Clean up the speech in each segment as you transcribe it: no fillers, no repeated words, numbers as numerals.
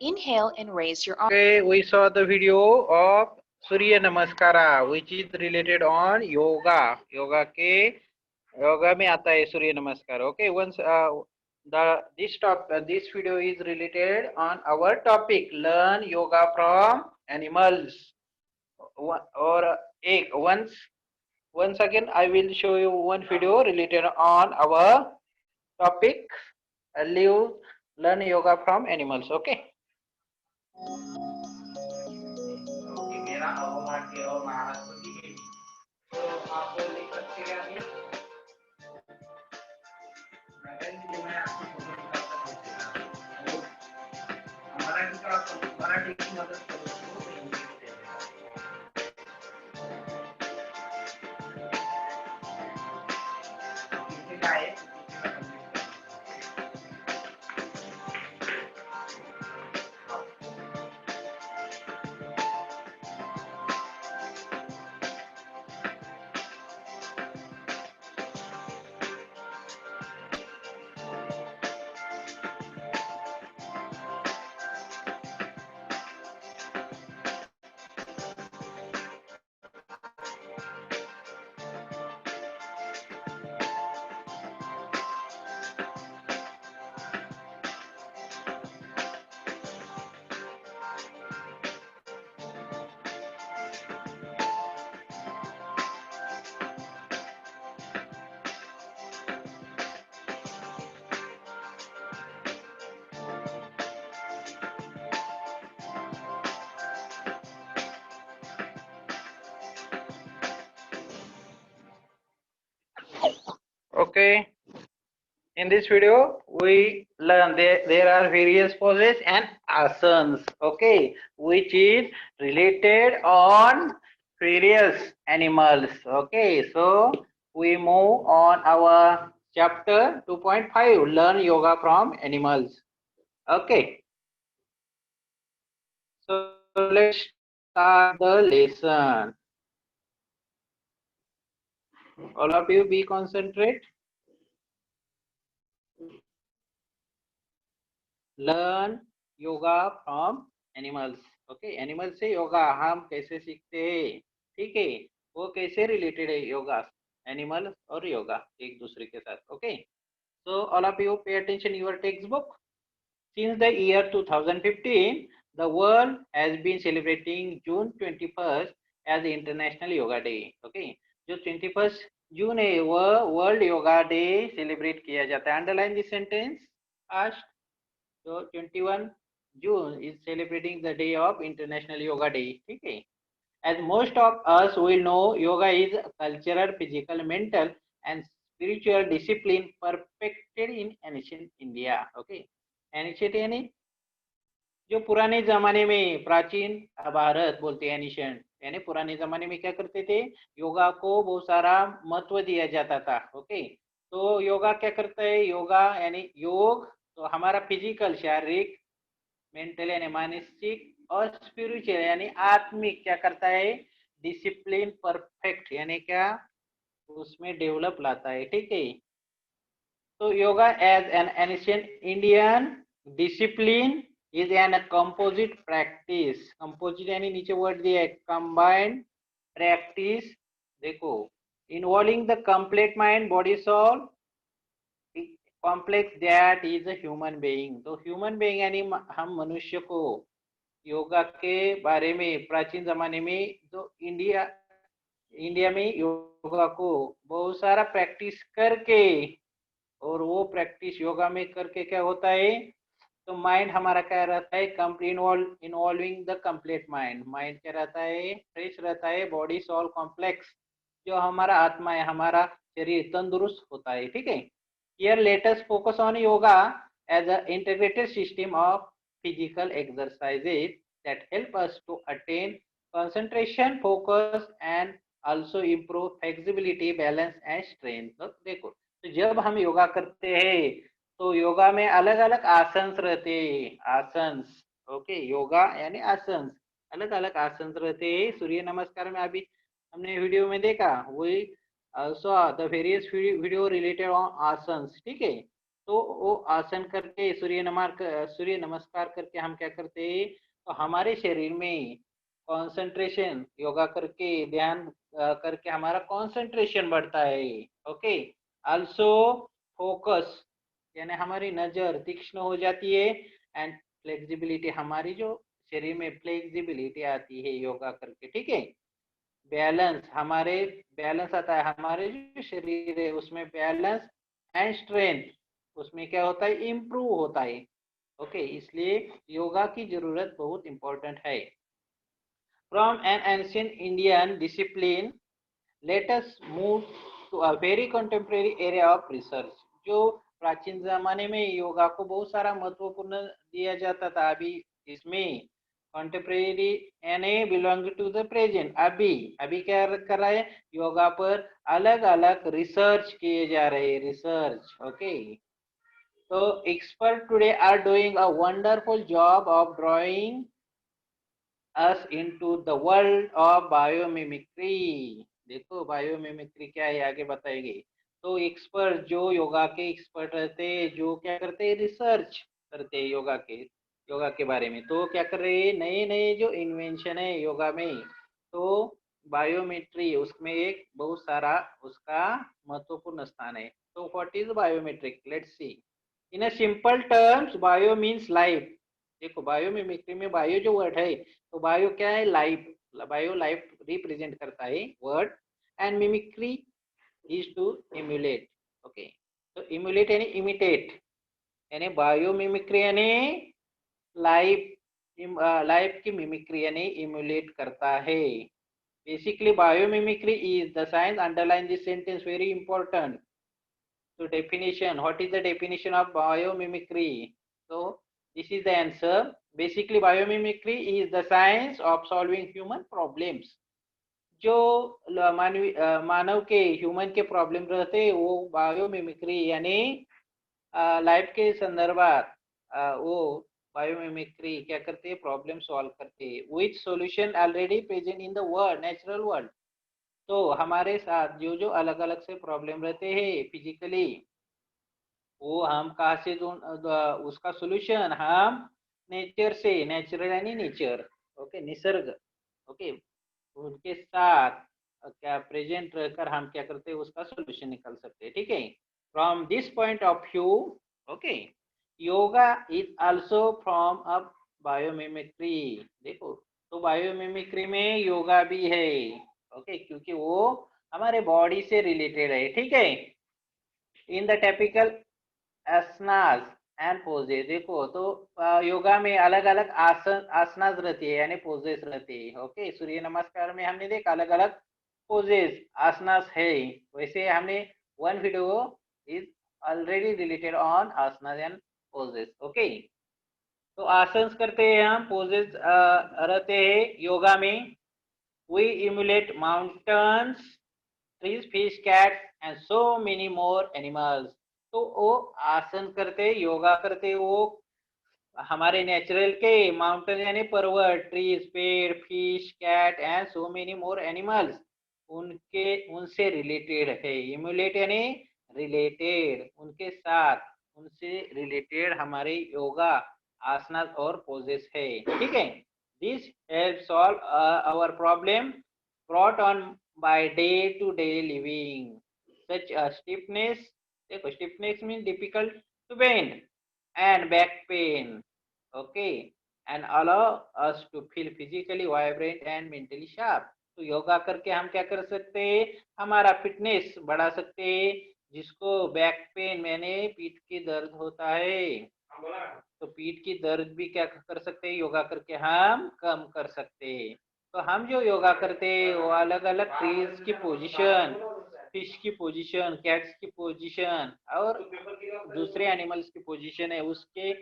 Inhale and raise your arm. Okay, we saw the video of Surya Namaskara, which is related on yoga. Yoga में आता है सूर्य नमस्कार. Okay, once this video is related on our topic, learn yoga from animals. Or once again I will show you one video related on our topic. Live learn yoga from animals. Okay. Okay, मेरा अवमान के और महाराज को दी गई. तो आप लिख सकते हैं आगे. मैं आपको फोटो दिखाता हूँ. मराठी की मदद करो तो हिंदी में दे देगा. किसने कहा है? Okay. In this video, we learn there are various poses and asanas, okay, which is related on various animals. Okay, so we move on our chapter 2.5, learn yoga from animals. Okay, so let's start the lesson. All of you be concentrate. Learn yoga from animals. Okay, animal से योगा हम कैसे सीखते हैं, ठीक है, वो कैसे related है योगा, एनिमल और योगा एक दूसरे के साथ. Okay, so all of you pay attention your text book. Since the year 2015, the world has been celebrating June 21st as the International Yoga Day. Okay, जो 21st जून है वह वर्ल्ड योगा डे सेलिब्रेट किया जाता है. Underline this sentence. आज so 21 June is celebrating the day of International Yoga Day. ठीक है. As most of us will know, yoga is a cultural, physical, mental, and spiritual discipline perfected in ancient India. Okay, ancient यानी जो पुराने जमाने में प्राचीन भारत बोलते हैं एनिशियंट, यानी पुराने जमाने में क्या करते थे, योगा को बहुत सारा महत्व दिया जाता था. ओके, तो योगा क्या करता है, योगा यानी योग तो हमारा फिजिकल शारीरिक, मेंटल यानी मानसिक, और स्पिरिचुअल यानी आत्मिक क्या करता है, डिसिप्लिन परफेक्ट यानी क्या उसमें डेवलप लाता है. ठीक है, तो yoga as an ancient Indian discipline is an composite practice. composite यानी नीचे वर्ड दिया है combined practice. देखो, involving the complete mind body soul complex that is a human being. तो human being यानी हम मनुष्य को योगा के बारे में प्राचीन जमाने में जो इंडिया में योगा को बहुत सारा प्रैक्टिस करके, और वो प्रैक्टिस योगा में करके क्या होता है, तो माइंड हमारा क्या रहता है, involving the complete mind. Mind क्या रहता है, फ्रेश रहता है, बॉडी सोल कॉम्प्लेक्स, जो हमारा आत्मा है, हमारा शरीर तंदुरुस्त होता है. ठीक है, here let us focus on yoga as a integrated system of physical exercises that help us to attain concentration, focus and also improve flexibility, balance and strength. तो देखो, तो जब हम योगा करते हैं तो योगा में अलग अलग आसन्स रहते हैं. आसन्स, ओके, योगा यानी आसन्स, अलग अलग आसन्स रहते हैं. सूर्य नमस्कार में अभी हमने वीडियो में देखा, वही also the various video related on asanas. ठीक है, तो वो आसन करके सूर्य नमस्कार करके हम क्या करते हैं, तो हमारे शरीर में कंसंट्रेशन, योगा करके ध्यान करके हमारा कंसंट्रेशन बढ़ता है। ओके, आल्सो फोकस, यानी हमारी नजर तीक्ष्ण हो जाती है। एंड फ्लेक्सिबिलिटी, हमारी जो शरीर में फ्लेक्सिबिलिटी आती है योगा करके, ठीक है। बैलेंस आता है, हमारे जो शरीर है उसमें बैलेंस एंड स्ट्रेंथ, उसमें क्या होता है, इम्प्रूव होता है। ओके, इसलिए योगा की जरूरत बहुत इंपॉर्टेंट है। From an ancient Indian discipline, let us move to a very contemporary area of research. जो प्राचीन जमाने में योगा को बहुत सारा महत्वपूर्ण दिया जाता था, अभी इसमें कंटेम्प्रेरी यानी बिलोंग टू द प्रेजेंट, अभी अभी क्या कर रहा है, योगा पर अलग अलग रिसर्च किए जा रहे हैं, रिसर्च। ओके, तो expert today are doing a wonderful job of drawing us into the world of biomimicry। देखो बायोमिमिक्री क्या है, आगे बताएंगे। तो एक्सपर्ट, जो योगा के एक्सपर्ट रहते हैं, जो क्या करते हैं, रिसर्च करते हैं योगा के बारे में, तो क्या कर रहे हैं, नए नए जो इन्वेंशन है योगा में, तो बायोमेट्री उसमें एक बहुत सारा उसका महत्वपूर्ण स्थान है। तो what is biometric, let's see. In a simple terms, bio means life. देखो बायोमिमिक्री में बायो जो वर्ड है, तो बायो क्या है, लाइफ। बायो लाइफ रिप्रेजेंट करता है word, and mimicry is to emulate. Okay, तो इम्यूलेट यानी इमिटेट, यानी बायो मिमिक्री यानी लाइफ, लाइफ की मिमिक्री यानी इम्यूलेट करता है। Basically bio mimicry is the science, underline this sentence, very important. So definition, what is the definition of biomimicry? So this is the answer. Basically biomimicry is the science of solving human problems। जो मानव के, human के problem रहते हैं, वो biomimicry यानी life के संदर्भात वो बायोमिमिक्री क्या करते हैं, प्रॉब्लम सॉल्व करते हैं with solution already present in the world, natural world. तो हमारे साथ जो जो अलग अलग से प्रॉब्लम रहते हैं फिजिकली, वो हम कहाँ से उसका सोल्यूशन हम नेचर से, नेचुरल यानी नेचर, ओके, निसर्ग, ओके, उनके साथ क्या प्रेजेंट रहकर हम क्या करते हैं, उसका सोल्यूशन निकाल सकते हैं, ठीक है। From this point of view, okay, yoga is also from a biomimicry. देखो, तो बायोमिमिक्री में योगा भी है, ओके, क्योंकि वो हमारे बॉडी से रिलेटेड है, ठीक है। In the typical asanas and poses, देखो तो योगा में अलग अलग आसनास रहती है, यानी पोजेस रहती है। ओके, सूर्य नमस्कार में हमने देखा अलग अलग पोजेस आसनास है, वैसे हमने one video is already related on asanas and poses. Okay, तो आसन करते हैं हम, पोजेस रहते हैं योगा में। We emulate mountains, trees, fish, cats and so many more animals। तो वो आसन करते, योगा करते, वो हमारे नेचुरल के माउंटेन यानी पर्वत, ट्रीज, पेड़, fish, cat and so many more animals, उनके उनसे रिलेटेड है। इम्यूलेट यानी रिलेटेड, उनके साथ, उनसे रिलेटेड हमारे योगा आसनास और पोजेस है, ठीक है। This help solve our problem brought on by day to day living, such as stiffness, देखो stiffness means difficult to bend, and back pain, okay, and allow us to feel physically vibrant and mentally sharp। तो योगा करके हम क्या कर सकते हैं, हमारा fitness बढ़ा सकते हैं। जिसको बैक पेन मैंने पीठ की दर्द होता है, तो पीठ की दर्द भी क्या कर सकते हैं, योगा करके हम कम कर सकते हैं। तो हम जो योगा करते हैं वो अलग अलग ट्रीज की पोजीशन, फिश की पोजीशन, कैट्स की पोजीशन और दूसरे एनिमल्स की पोजीशन है उसके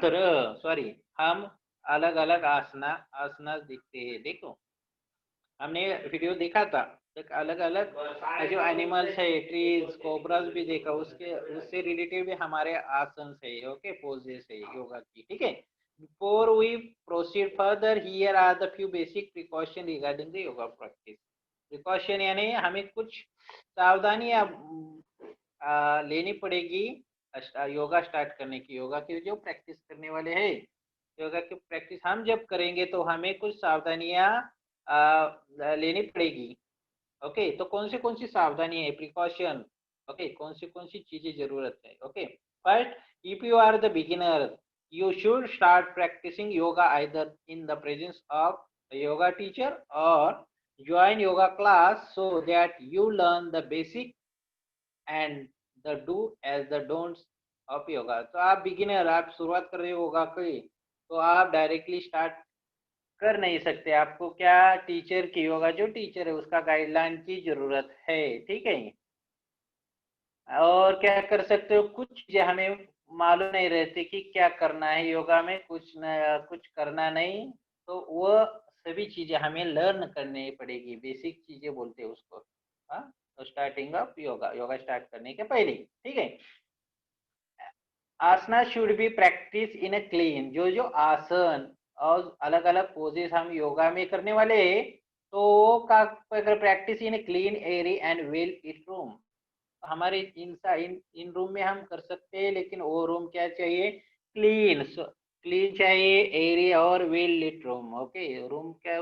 तरह, सॉरी, हम अलग अलग आसना दिखते हैं। देखो हमने वीडियो देखा था, एक अलग अलग जो एनिमल्स है, ट्रीज, कोबराज भी देखा, उसके उससे रिलेटेड भी हमारे आसन है, ओके, पोजेस है योगा की, ठीक है। Before we proceed further, here are the few basic precaution regarding the yoga practice। Precaution यानी हमें कुछ सावधानियां लेनी पड़ेगी योगा स्टार्ट करने की। योगा की जो प्रैक्टिस करने वाले हैं, योगा की प्रैक्टिस हम जब करेंगे तो हमें कुछ सावधानियां लेनी पड़ेगी। ओके, तो कौन सी सावधानी है, प्रिकॉशन। ओके, कौन सी चीजें जरूरत है। Okay, first, if you are the beginner, you should start practicing yoga either in the presence of a yoga teacher or join yoga class so that you learn the basic and the do as the don'ts of yoga। तो आप beginner, आप शुरुआत कर रहे हो योगा की, तो आप डायरेक्टली स्टार्ट कर नहीं सकते। आपको क्या, टीचर की, योगा जो टीचर है उसका गाइडलाइन की जरूरत है। ठीक है, और क्या कर सकते हो, कुछ चीजें हमें मालूम नहीं रहती कि क्या करना है योगा में, कुछ करना नहीं, तो वो सभी चीजें हमें लर्न करनी पड़ेगी। बेसिक चीजें बोलते हैं उसको। हाँ, तो starting of yoga, yoga start करने के पहले। ठीक है, asana should be practice in a clean, जो आसन और अलग अलग पोजेस हम योगा में करने वाले हैं, तो का अगर practice in clean area and well it room, हमारे इन रूम में हम कर सकते हैं, लेकिन वो रूम क्या चाहिए, क्लीन, क्लीन चाहिए एरिया और well lit room. Okay, room क्या,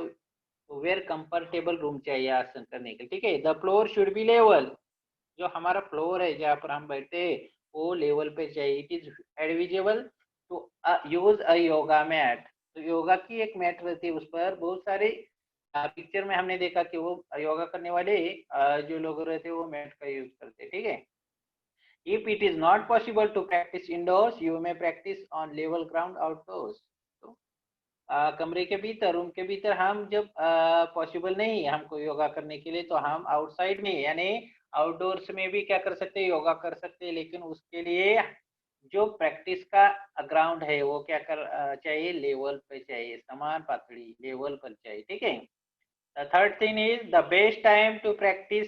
वेयर कंफर्टेबल रूम चाहिए आसन करने के लिए। ठीक है, the floor should be level, जो हमारा फ्लोर है जहाँ पर हम बैठे हैं वो लेवल पे चाहिए। It is advisable to use a yoga mat, तो योगा की एक मैट रहती है, उस पर बहुत सारे पिक्चर में हमने देखा कि वो योगा करने वाले जो लोग रहते हैं वो मैट का यूज करते हैं। ठीक है, if it is not possible to practice indoors, you may practice on level ground outdoors। तो कमरे के भीतर, रूम के भीतर हम जब पॉसिबल नहीं है हमको योगा करने के लिए, तो हम आउटसाइड में यानी आउटडोर्स में भी क्या कर सकते हैं, योगा कर सकते हैं। लेकिन उसके लिए जो प्रैक्टिस का ग्राउंड है वो क्या कर चाहिए, लेवल पे चाहिए, समान पातड़ी लेवल पर चाहिए। ठीक है, the third thing is the best time to practise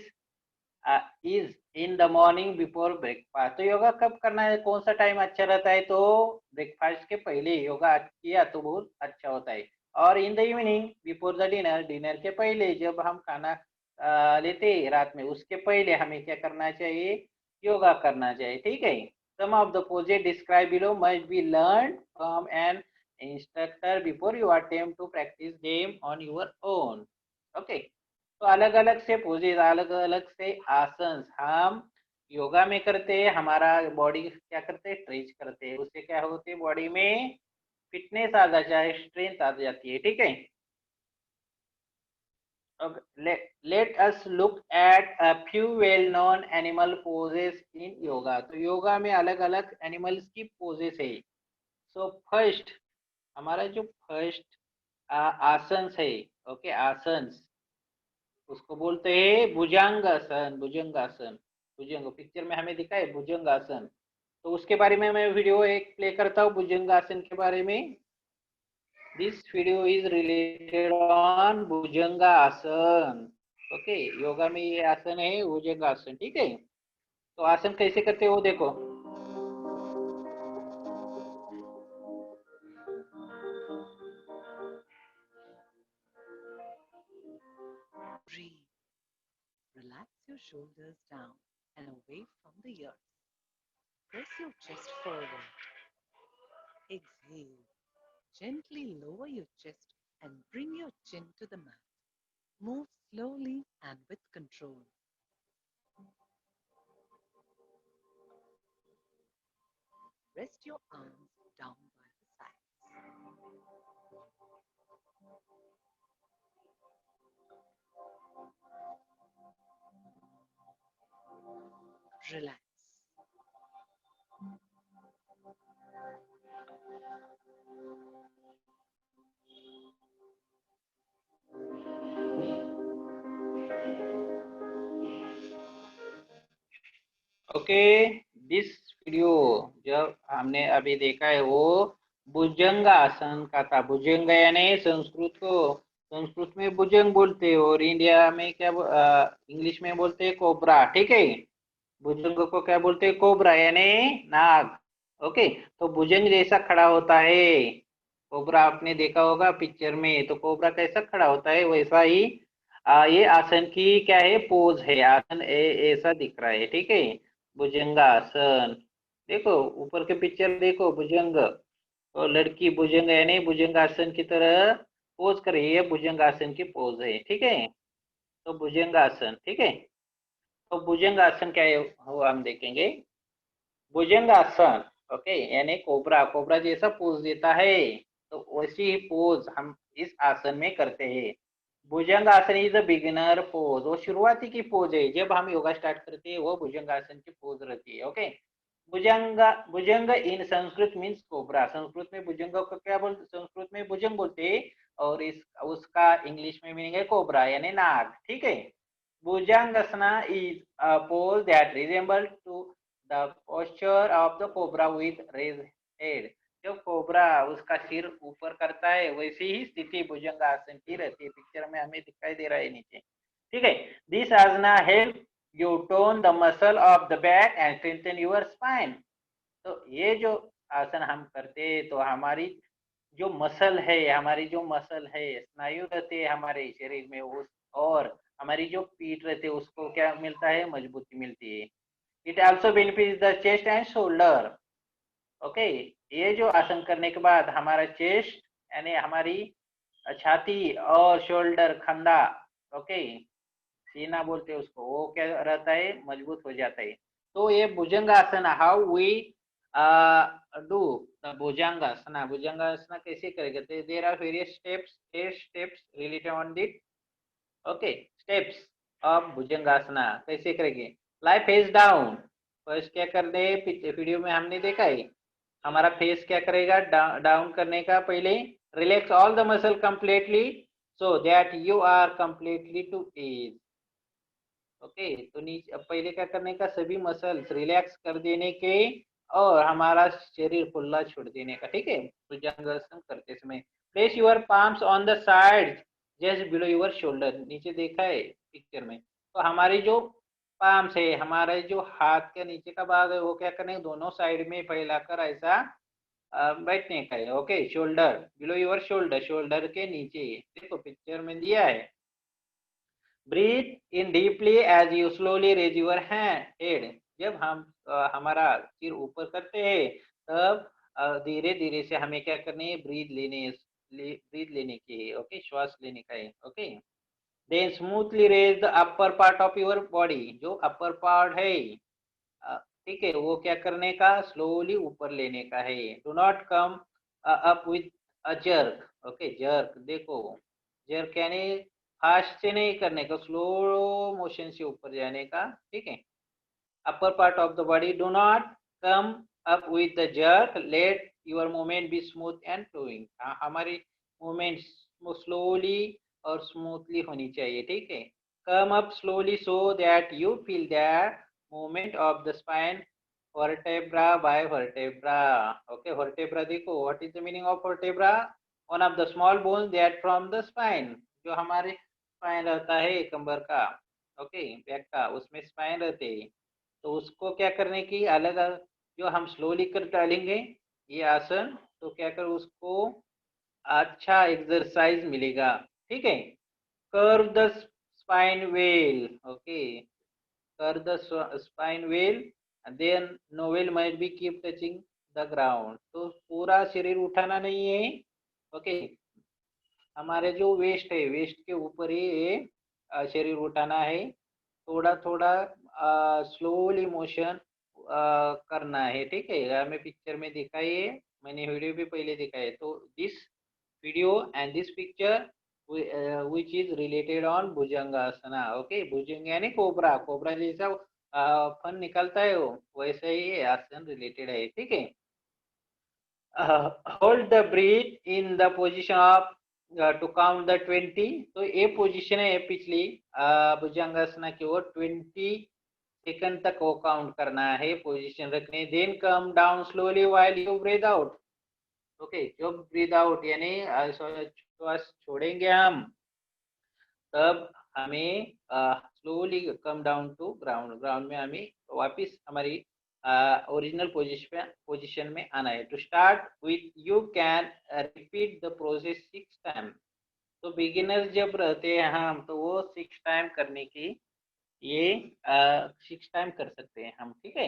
is in the morning before breakfast. तो योगा कब करना है, कौन सा टाइम अच्छा रहता है, तो ब्रेकफास्ट के पहले योगा किया तो बहुत अच्छा होता है। और in the evening before the dinner, dinner के पहले जब हम खाना लेते हैं रात में, उसके पहले हमें क्या करना चाहिए, योगा करना चाहिए। ठीक है, some of the poses describe below must be learn from an instructor before you attempt to practice them on your own. Okay, तो अलग अलग से पोजेज, अलग अलग से आसन हम योगा में करते हैं, हमारा बॉडी क्या करते हैं, स्ट्रेच करते हैं, उससे क्या होते हैं, बॉडी में फिटनेस आ जाता है, स्ट्रेंथ आ जाती है। ठीक है, let us look at a few well known animal poses in yoga. तो योगा में अलग अलग एनिमल्स की पोजेस है। सो फर्स्ट, हमारा जो फर्स्ट आसन है, ओके, आसन, उसको बोलते हैं भुजंगासन। भुजंगासन, भुजंग पिक्चर में हमें दिखा है भुजंगासन, तो उसके बारे में मैं वीडियो एक प्ले करता हूँ भुजंगासन के बारे में। This video is related on bhujangasana. Okay, yoga में ये आसन है भुजंगासन। ठीक है, तो आसन कैसे करते हो देखो। Breathe. Relax your shoulders down and away from the ears. Press your chest forward. Exhale. Gently lower your chest and bring your chin to the mat. Move slowly and with control. Rest your arms down by the sides. Relax. Okay, this video जब हमने अभी देखा है वो भुजंग आसन का था। भुजंग यानी संस्कृत में भुजंग बोलते हैं, और इंडिया में क्या इंग्लिश में बोलते हैं कोबरा। ठीक है, भुजंग को क्या बोलते हैं, कोबरा यानी नाग। ओके, तो भुजंग जैसा खड़ा होता है कोबरा, आपने देखा होगा पिक्चर में, तो कोबरा कैसा खड़ा होता है वैसा ही ये आसन की क्या है, पोज है, आसन ऐसा दिख रहा है। ठीक है, भुजंगासन। देखो ऊपर के पिक्चर देखो, भुजंग और लड़की भुजंग यानी भुजंगासन की तरह पोज कर रही है, भुजंगासन की पोज है, ठीक है। तो भुजंगासन, ठीक है। तो भुजंगासन क्या है वो हम देखेंगे। भुजंगासन, ओके, यानी कोबरा, कोबरा जैसा पोज देता है, तो वैसी ही पोज हम इस आसन में करते हैं। भुजंगासन इज द बिगिनर पोज, वो शुरुआती की पोज है, जब हम योगा स्टार्ट करते हैं वो भुजंगासन की पोज रहती है, ओके। भुजंग, भुजंग इन संस्कृत मीन्स कोबरा, संस्कृत में भुजंग को क्या बोलते, संस्कृत में भुजंग बोलते हैं, और इस उसका इंग्लिश में मीनिंग है कोबरा यानी नाग, ठीक है। Bhujangasana is a pose that resembles to the posture of the cobra with raised head. जब कोबरा उसका सिर ऊपर करता है वैसी ही स्थिति भुजंगासन की रहती है, पिक्चर में हमें दिखाई दे रहा है नीचे, ठीक है। This asana help you tone the muscle of the back and strengthen your spine. तो ये जो आसन हम करते हैं तो हमारी जो मसल है, हमारी जो मसल है, स्नायु रहते हैं हमारे शरीर में, उस और हमारी जो पीठ रहती है उसको क्या मिलता है, मजबूती मिलती है। It also benefit the chest and shoulder, okay. ये जो आसन करने के बाद हमारा चेस्ट यानी हमारी छाती और शोल्डर कंधा, ओके, सीना बोलते हैं उसको, वो क्या रहता है, मजबूत हो जाता है। तो ये Bhujangasan, how we do Bhujangasana, Bhujangasana कैसे करेंगे, तो there are various steps, 8 steps related on that, okay. Steps of Bhujangasana कैसे करेंगे। लाई फेस डाउन, फर्स्ट क्या कर दे, वीडियो में हमने देखा है, हमारा फेस क्या करेगा, डाउन करने का पहले। Relax all the muscle completely so that you are completely to ease, okay. तो नीचे पहले क्या करने का, सभी मसल्स रिलैक्स कर देने के और हमारा शरीर खुला छोड़ देने का, ठीक है, भुजंगासन करते समय। Place your palms on the side just below your shoulder, नीचे देखा है पिक्चर में, तो हमारी जो पाम्स है, हमारे जो हाथ के नीचे का भाग है, वो क्या करने, दोनों साइड में फैलाकर ऐसा बैठने का है, okay. Shoulder below your shoulder, shoulder के नीचे, देखो पिक्चर में दिया है। Breathe in deeply as you slowly raise your head, जब हम हमारा सिर ऊपर करते हैं तब धीरे धीरे से हमें क्या करनी है, ब्रीथ लेने की है, ओके, श्वास लेने का है, okay. Then smoothly raise the upper part of your body, जो अपर पार्ट है, ठीक है, वो क्या करने का, स्लोली ऊपर लेने का है। Do not come up with a jerk, okay, jerk देखो, जर्क यानी फास्ट से नहीं करने का, स्लो मोशन से ऊपर जाने का, ठीक है। upper part of the body, do not come up with the jerk, let your movement be smooth and flowing, हमारी मूवमेंट स्लोली और स्मूथली होनी चाहिए, ठीक है। come up slowly so that you feel the movement of the spine vertebra by vertebra, okay। vertebra देखो, what is the meaning of vertebra, one of the small bones that from the spine, जो हमारे spine रहता है कंबर का, okay, back का, उसमें spine रहते हैं, तो उसको क्या करने की अलग अलग, जो हम स्लोली कर डालेंगे ये आसन, तो क्या कर उसको अच्छा एक्सरसाइज मिलेगा, ठीक है। Curve the spine well, okay, curve the spine well, then navel might be keep touching the ground, तो पूरा शरीर उठाना नहीं है, ओके। हमारे जो वेस्ट है, वेस्ट के ऊपर ही शरीर उठाना है, थोड़ा थोड़ा स्लोली मोशन करना है, ठीक है। हमें पिक्चर में दिखाई है, मैंने वीडियो भी पहले दिखाई है, तो this video and this picture which is related on Bhujangasana, okay. भुजंग यानी कोबरा, कोबरा जैसा फन निकलता है वो, वैसे ही आसन रिलेटेड है, ठीक है। Hold the breath in the position of to count the 20, तो ये पोजीशन है पिछली भुजंगासना की ओर, 20 सेकंड तक वो काउंट करना है, पोजीशन रखने। Then come down slowly while you breathe out, okay. जब ब्रीथ आउट यानी श्वास छोड़ेंगे हम, तब हमें slowly come down to ground, ground में हमें वापस हमारी ओरिजिनल पोजीशन में आना है। To start with you can repeat the process 6 time, तो बिगिनर्स जब रहते हैं हम, तो वो 6 टाइम करने की ये 6 टाइम कर सकते हैं हम, ठीक है।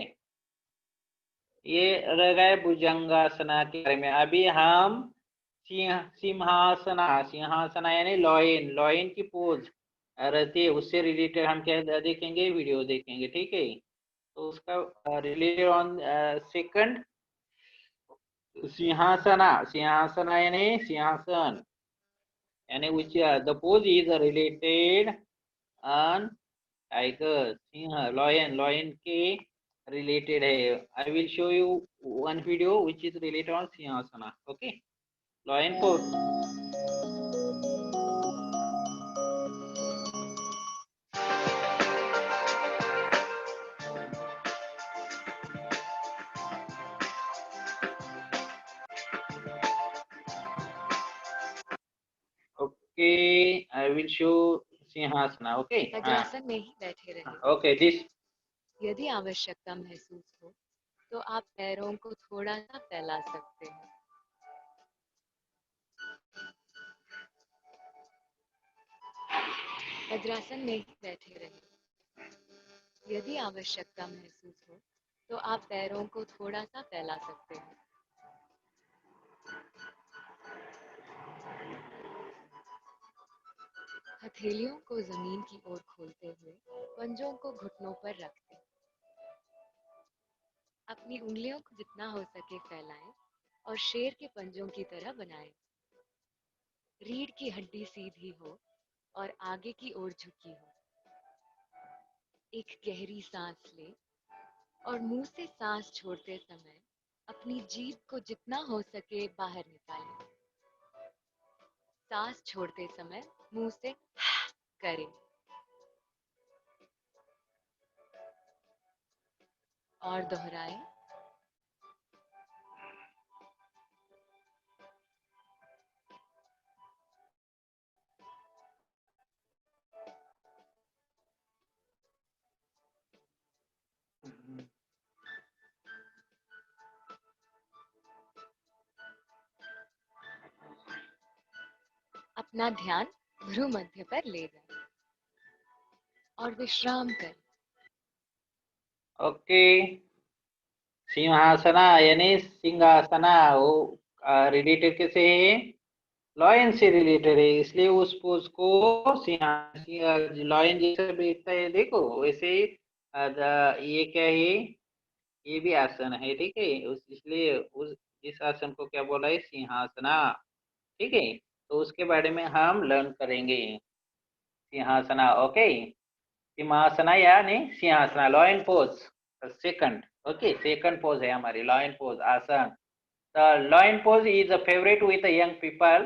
ये रह गए भुजंगासना के बारे में। अभी हम सिंहासना, सिंहासना यानी लॉयन, लॉयन की पोज रहती है, उससे रिलेटेड हम क्या देखेंगे, वीडियो देखेंगे, ठीक है। तो उसका related on second Simhasana, Simhasana यानी सिंहासन, यानी which the pose is related on tiger, सिंह, लॉयन, लॉयन के रिलेटेड है। I will show you one video which is related on Simhasana, okay. Lion pose. Okay, I will show Simhasana, okay. Vajrasana में ही बैठे रहे। ओके, दिस यदि आवश्यकता महसूस हो तो आप पैरों को थोड़ा सा फैला सकते हैं। वज्रासन में ही बैठे रहे। यदि आवश्यकता महसूस हो तो आप पैरों को थोड़ा सा फैला सकते हैं। हथेलियों को जमीन की ओर खोलते हुए पंजों को घुटनों पर रख दें। अपनी उंगलियों को जितना हो सके फैलाएं और शेर के पंजों की तरह बनाएं। रीढ़ की हड्डी सीधी हो और आगे की ओर झुकी हो। एक गहरी सांस लें और मुंह से सांस छोड़ते समय अपनी जीभ को जितना हो सके बाहर निकालें। सांस छोड़ते समय मुंह से करें और दोहराएं। अपना ध्यान भ्रू मध्य पर ले जाएं और विश्राम करें। ओके। सिंहासना यानी सिंहासना, वो रिलेटेड कैसे है, लॉयन से रिलेटेड है, इसलिए उस पोज को लॉयन जैसा बैठता है, देखो वैसे ही ये क्या है, ये भी आसन है, ठीक है। इसलिए उस इस आसन को क्या बोला है, सिंहासना, ठीक है। तो उसके बारे में हम लर्न करेंगे, सिंहासना, ओके। सिंहासना यानी Simhasana, lion pose, second, okay, second pose है हमारी लॉयन पोज, आसन। The loin pose is a favorite with the young people.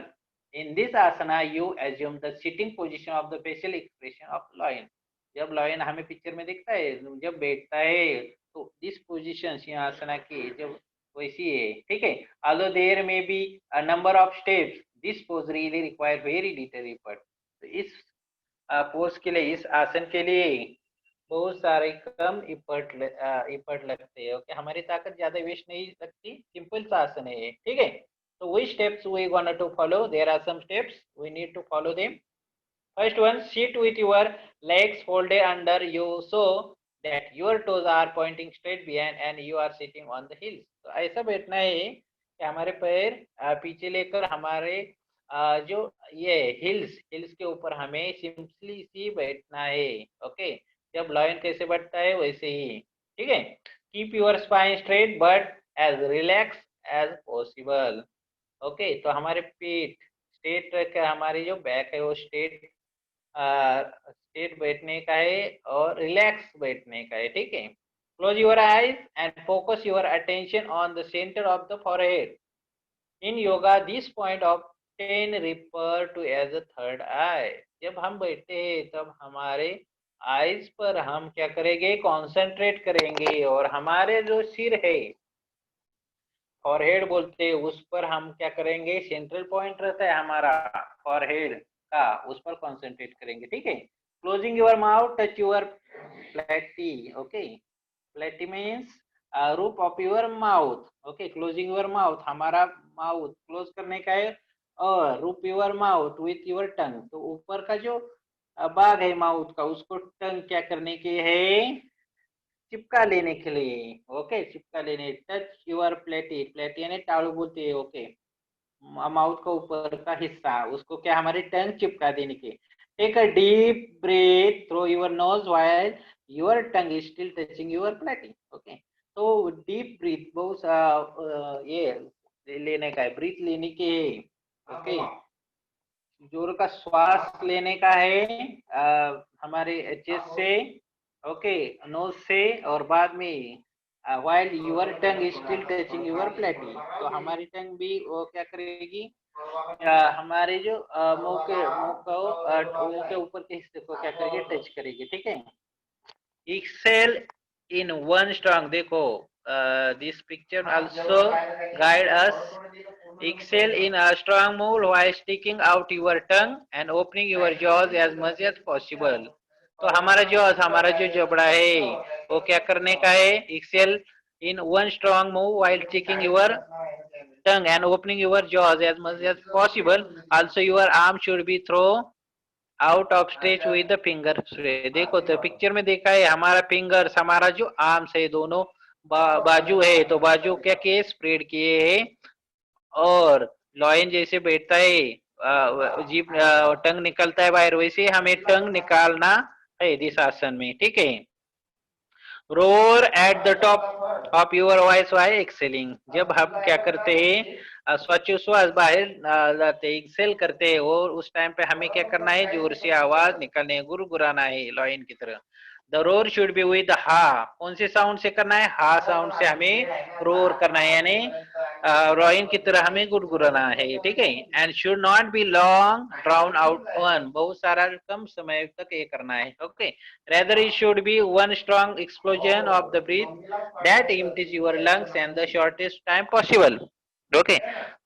In this asana, you assume the sitting position of the facial expression of lion. जब lion हमें picture में दिखता है, जब बैठता है, तो दिस पोजीशन सिंहासना की जब वैसी है, ठीक है। Although there may be a number of steps, this pose really require very little effort. तो इस पोज के लिए, इस आसन के लिए बहुत सारे कम इफर्ट लगते हैं, ओके। हमारी ताकत ज्यादा वेस्ट नहीं लगती, सिंपल सा आसन है ये, ठीक है। तो which steps we gonna to follow, there are some steps we need to follow them. First one, sit with your legs folded under you so that your toes are pointing straight behind and you are sitting on the heels. तो ऐसा बैठना है कि हमारे पैर पीछे लेकर हमारे जो ये हिल्स, हिल्स के ऊपर हमें सिंपली सी बैठना है, ओके। जब लॉयन कैसे बैठता है वैसे ही, ठीक है। Keep your spine straight but as relax as possible, okay. तो हमारे पीठ स्ट्रेट रखकर, हमारी जो बैक है वो स्ट्रेट स्ट्रेट बैठने का है और रिलैक्स बैठने का है, ठीक है। Close your eyes and focus your attention on the centre of the forehead. In yoga this point of 10 refer to as a third eye. जब हम बैठते हैं तब हमारे आईज पर हम क्या करेंगे, कॉन्सेंट्रेट करेंगे, और हमारे जो सिर है, फॉरहेड बोलते हैं, उस पर हम क्या करेंगे, सेंट्रल पॉइंट रहता है हमारा फॉरहेड का, उस पर कॉन्सेंट्रेट करेंगे, ठीक है। Closing your mouth, touch your palate, okay. प्लेटी मीन्स रूप of your mouth, okay. Closing your mouth, हमारा माउथ क्लोज करने का है, और रूप your mouth with your tongue, तो ऊपर का जो भाग है माउथ का, उसको टंग क्या करने के है, चिपका लेने के लिए। ओके, चिपका लेने, टच योर प्लेटी, प्लेटी यानी टाड़ू बोलते हैं। ओके, माउथ का ऊपर का हिस्सा, उसको क्या हमारे टंग चिपका देने के। Take a deep breath through your nose while your tongue is still touching your palate. Okay, तो डीप ब्रीथ बहुत ये लेने का है, ब्रीथ लेने के। ओके, जोर का श्वास लेने का है हमारे चेस्ट से, ओके, नोज से, और बाद में while your tongue is still touching your platy, तो हमारी टंग भी वो क्या करेगी, हमारे जो मुंह के ऊपर के हिस्से को क्या करेगी, टच करेगी। ठीक है, एक्सेल इन वन स्ट्रॉन्ग, देखो this picture also guide us, exhale in a strong move while sticking out your tongue and opening your jaws as much as possible। तो हमारा jaws, हमारा जो जबड़ा है वो क्या करने का है, exhale in one strong move while sticking your tongue and opening your jaws as much as possible। Also your arm should be thrown out of stretch with the finger. देखो तो पिक्चर में देखा है, हमारा फिंगर्स, हमारा जो arms है दोनों बाजू है, तो बाजू क्या किए, स्प्रेड किए है, और लॉयन जैसे बैठता है, जीप टंग निकलता है बाहर, वैसे हमें टंग निकालना है दिस आसन में। ठीक है, roar at the top of your voice by exhaling, जब हम क्या करते हैं श्वास बाहर लाते एक्सेल करते हैं, और उस टाइम पे हमें क्या करना है, जोर से आवाज निकालने है, गुरगुराना है लॉयन की तरह। The roar should be with हा, कौन से साउंड से करना है, हा साउंड से हमें रोर करना है, यानी लॉयन की तरह हमें गुरगुराना है। ठीक है, and should not be long drown out one, बहुत सारा कम समय तक ये करना है। Okay, rather it should be one strong explosion of the breath that empties your lungs and the shortest time possible। Okay,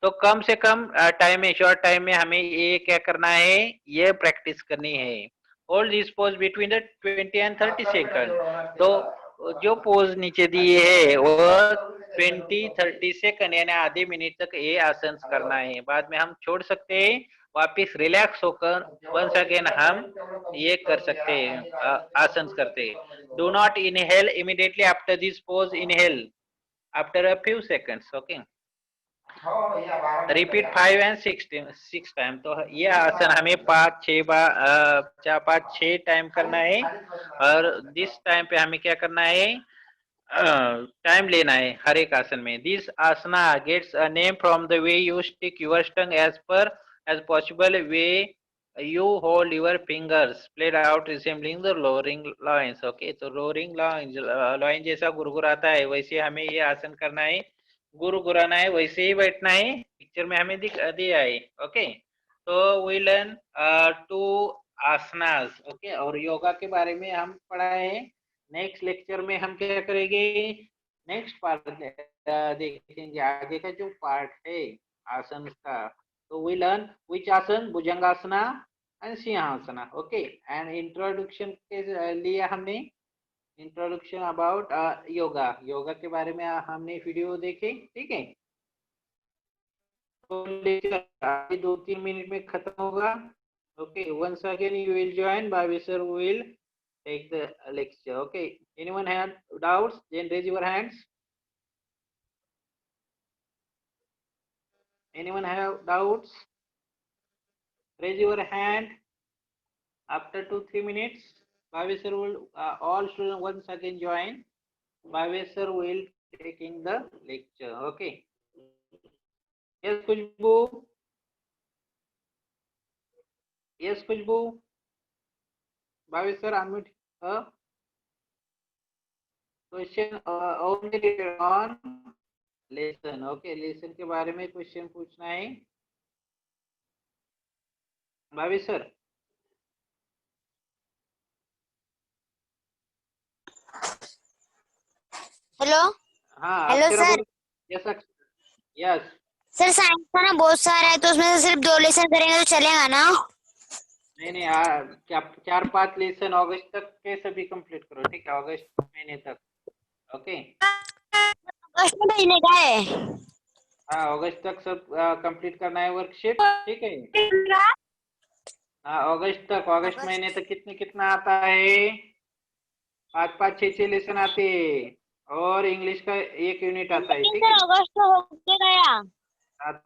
तो कम से कम टाइम में, शॉर्ट टाइम में हमें ये क्या करना है, ये प्रैक्टिस करनी है। Hold this pose between the 20 and 30 second, तो जो पोज नीचे दिए है वो 20-30 सेकंड यानी आधे मिनट तक ये आसन करना है, बाद में हम छोड़ सकते हैं, वापिस रिलैक्स होकर वंस अगेन हम ये कर सकते हैं, आसन करते हैं। Do not inhale immediately after this pose, inhale after a few seconds. Okay, repeat 5 and 6 time, तो ये आसन हमें 5-6 टाइम करना है, और दिस टाइम पे हमें क्या करना है, टाइम लेना है हर एक आसन में। This asana gets a name from the way you stick your tongue as possible way you hold your fingers played out resembling the roaring lions। Okay, तो roaring lions, lion जैसा गुरगुराता है वैसे हमें ये आसन करना है, गुरगुराना है, वैसे ही बैठना है, पिक्चर में हमें दिया है। ओके, तो we learn to asanas. Okay, और योगा के बारे में हम पढ़ा है, नेक्स्ट लेक्चर में हम क्या करेंगे, नेक्स्ट पार्ट देखेंगे, आगे का जो पार्ट है आसन का। तो we learn which asana, Bhujangasana and Simhasana. Okay, and introduction के लिए हमने इंट्रोडक्शन अबाउट योगा, योगा के बारे में हमने वीडियो देखे। ठीक है, तो लेक्चर 2-3 मिनट में खत्म होगा। Okay, once again you will join, Bhavi sir will take the lecture। okay, anyone have doubts, then raise your hands। anyone have doubts, raise your hand after 2-3 minutes। Bhavi sir will all students once again join, Bhavi sir will taking the lecture। okay, yes Khushbu, yes Khushbu, Bhavi sir unmute her। Question only on lesson. Okay, lesson के बारे में question पूछना है भाभी sir. Hello. हाँ, hello Akshara sir. बोलो। Yes yes, sir science का ना बहुत सारा है, तो उसमें से सिर्फ 2 लेसन करेंगे तो चलेगा ना? नहीं, 4-5 लेसन अगस्त तक के सभी कंप्लीट करो। ठीक है, अगस्त महीने तक। ओके, अगस्त में महीने का है। हाँ, अगस्त तक सब कंप्लीट करना है वर्कशीट। ठीक है, हाँ अगस्त तक, अगस्त महीने तक कितना आता है? 5 5 6 लेसन आते हैं और इंग्लिश का 1 यूनिट आता है, ठीक है। अगस्त तो होके गया।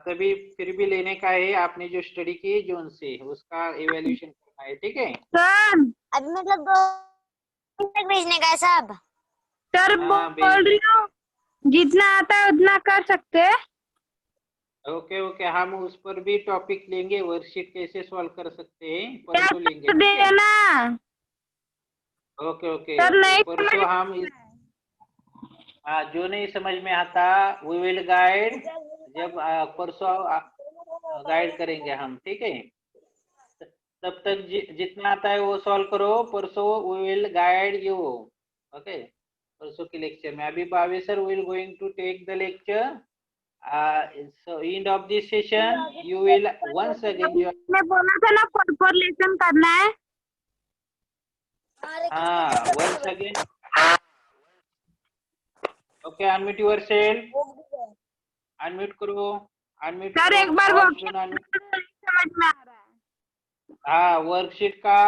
तभी फिर भी लेने का है, आपने जो स्टडी की जून से उसका इवेल्यूशन करना है, ठीक है। सर अभी मतलब 2 तक भेजने का है सब। सर हाँ बोल रही हूँ जितना आता है उतना कर सकते हैं। ओके ओके, हम उस पर भी टॉपिक लेंगे, वर्कशीट कैसे सॉल्व कर सकते हैं क्या परसों लेंगे, कर ठीक है। देना ओके ओके सर, ओके, नहीं परसों हम इस जो नहीं समझ में आता वी विल गाइड, जब परसों गाइड करेंगे हम, ठीक है। तब तक जितना आता है वो सॉल्व करो, परसों we will guide you, okay. परसों के लेक्चर में अभी भाभी sir will going to take the lecture, so end of this session you will once again join. मैं बोला था ना 4 लेसन करना है। हाँ once again, okay, unmute yourself, unmute करो, unmute सर करो, एक बार all वो student unmute। समझ में आ रहा है। हाँ वर्कशीट का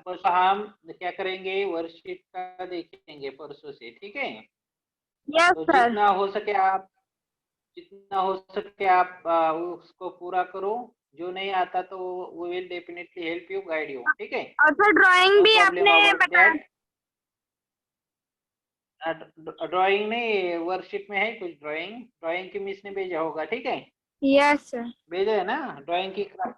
परसों हम क्या करेंगे, वर्कशीट का देखेंगे परसों से, ठीक है। यस तो सर। जितना हो सके आप उसको पूरा करो, जो नहीं आता तो we will definitely help you, guide you, ठीक है। और सर ड्राइंग नो भी प्रॉब्लम आपने अबाउट बता। दैट। ड्राइंग नहीं, वर्कशीट में है कुछ ड्राइंग, ड्राइंग की मिस ने भेजा होगा, ठीक है। Yes sir. भेजा है ना ड्राइंग की क्लास।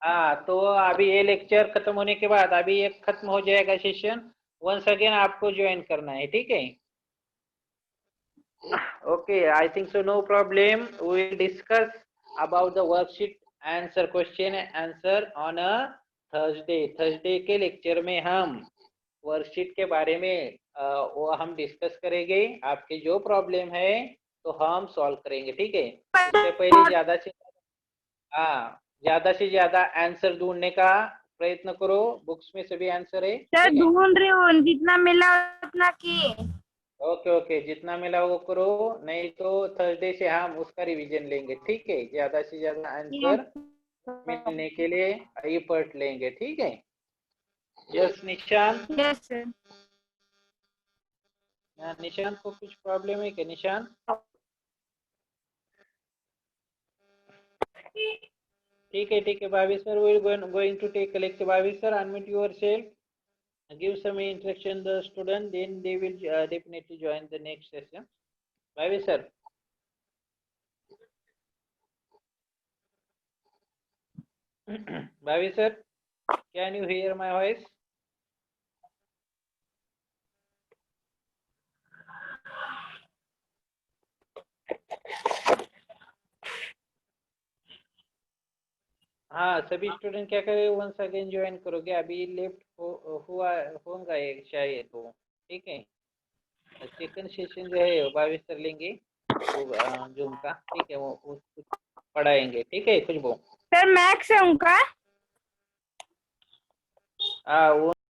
हाँ तो अभी ये लेक्चर खत्म होने के बाद अभी ये खत्म हो जाएगा सेशन, वंस अगेन आपको ज्वाइन करना है, ठीक है। Okay I think so no problem, we will discuss about the worksheet answer, question answer on a Thursday के लेक्चर में हम वर्कशीट के बारे में वो हम डिस्कस करेंगे, आपकी जो प्रॉब्लम है तो हम सॉल्व करेंगे, ठीक है। उससे पहले ज्यादा से ज्यादा आंसर ढूंढने का प्रयत्न करो, बुक्स में सभी आंसर है, सर ठीक है। ढूंढ रही हूँ, जितना मिला उतना किए। ओके ओके, जितना मिला वो करो, नहीं तो थर्सडे से हम उसका रिवीजन लेंगे, ठीक है। ज्यादा से ज्यादा आंसर मिलने के लिए एफर्ट लेंगे, ठीक है। Yes Nishant, yes sir. Nishant को कुछ प्रॉब्लम है क्या निशांत? ठीक है भाभी sir, we will going to take a lecture. भाभी sir unmute yourself, give some instruction the student, then they will definitely join the next session. भाभी सर भाभी sir, can you hear my voice? हाँ सभी student क्या करें, once again join करोगे, अभी left हुआ होगा एक शायद वो, ठीक है। सेकंड सेशन जो है भाभी सर लेंगे वो जूम का, ठीक है, वो पढ़ाएंगे, ठीक है खुशबू। सर मैक्स है उनका। हाँ वो